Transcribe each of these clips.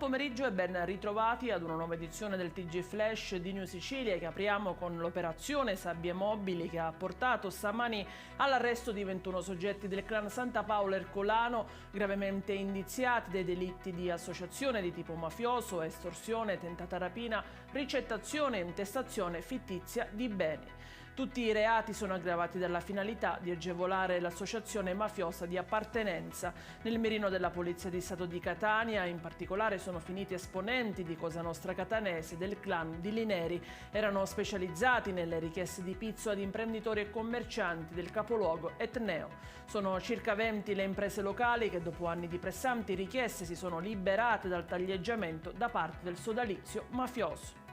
pomeriggio e ben ritrovati ad una nuova edizione del TG Flash di New Sicilia, che apriamo con l'operazione Sabbie Mobili, che ha portato stamani all'arresto di 21 soggetti del clan Santa Paola Ercolano, gravemente indiziati dei delitti di associazione di tipo mafioso, estorsione, tentata rapina, ricettazione e intestazione fittizia di beni. Tutti i reati sono aggravati dalla finalità di agevolare l'associazione mafiosa di appartenenza. Nel mirino della Polizia di Stato di Catania, in particolare, sono finiti esponenti di Cosa Nostra Catanese del clan di Lineri. Erano specializzati nelle richieste di pizzo ad imprenditori e commercianti del capoluogo etneo. Sono circa 20 le imprese locali che, dopo anni di pressanti richieste, si sono liberate dal taglieggiamento da parte del sodalizio mafioso.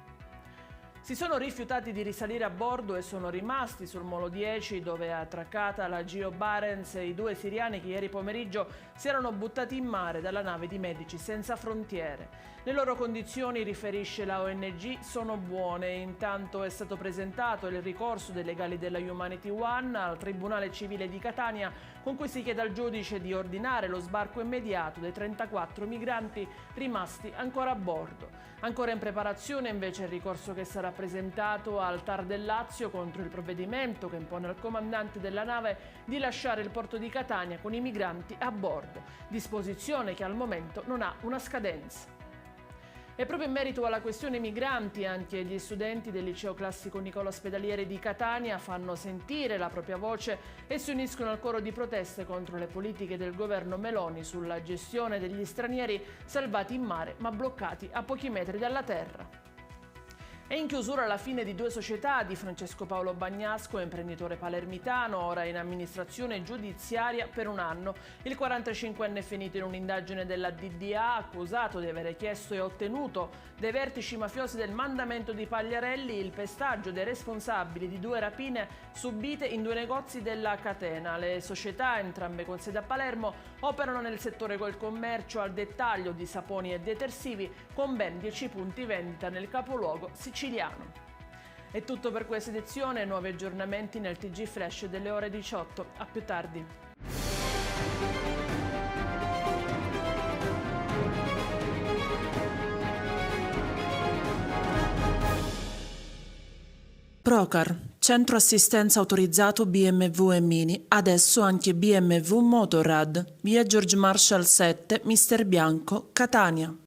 Si sono rifiutati di risalire a bordo e sono rimasti sul Molo 10, dove è attraccata la Geo Barents, e i due siriani che ieri pomeriggio si erano buttati in mare dalla nave di Medici Senza Frontiere. Le loro condizioni, riferisce la ONG, sono buone. Intanto è stato presentato il ricorso dei legali della Humanity One al Tribunale Civile di Catania, con cui si chiede al giudice di ordinare lo sbarco immediato dei 34 migranti rimasti ancora a bordo. Ancora in preparazione invece il ricorso che sarà presentato al TAR del Lazio contro il provvedimento che impone al comandante della nave di lasciare il porto di Catania con i migranti a bordo, disposizione che al momento non ha una scadenza. E proprio in merito alla questione migranti, anche gli studenti del liceo classico Nicola Ospedalieri di Catania fanno sentire la propria voce e si uniscono al coro di proteste contro le politiche del governo Meloni sulla gestione degli stranieri salvati in mare ma bloccati a pochi metri dalla terra. È in chiusura la fine di due società di Francesco Paolo Bagnasco, imprenditore palermitano, ora in amministrazione giudiziaria per un anno. Il 45enne è finito in un'indagine della DDA, accusato di avere chiesto e ottenuto dai vertici mafiosi del mandamento di Pagliarelli il pestaggio dei responsabili di due rapine subite in due negozi della catena. Le società, entrambe con sede a Palermo, operano nel settore del commercio al dettaglio di saponi e detersivi, con ben 10 punti vendita nel capoluogo siciliano. È tutto per questa edizione, nuovi aggiornamenti nel TG Flash delle ore 18. A più tardi. Procar, centro assistenza autorizzato BMW e Mini, adesso anche BMW Motorrad, via George Marshall 7, Mister Bianco, Catania.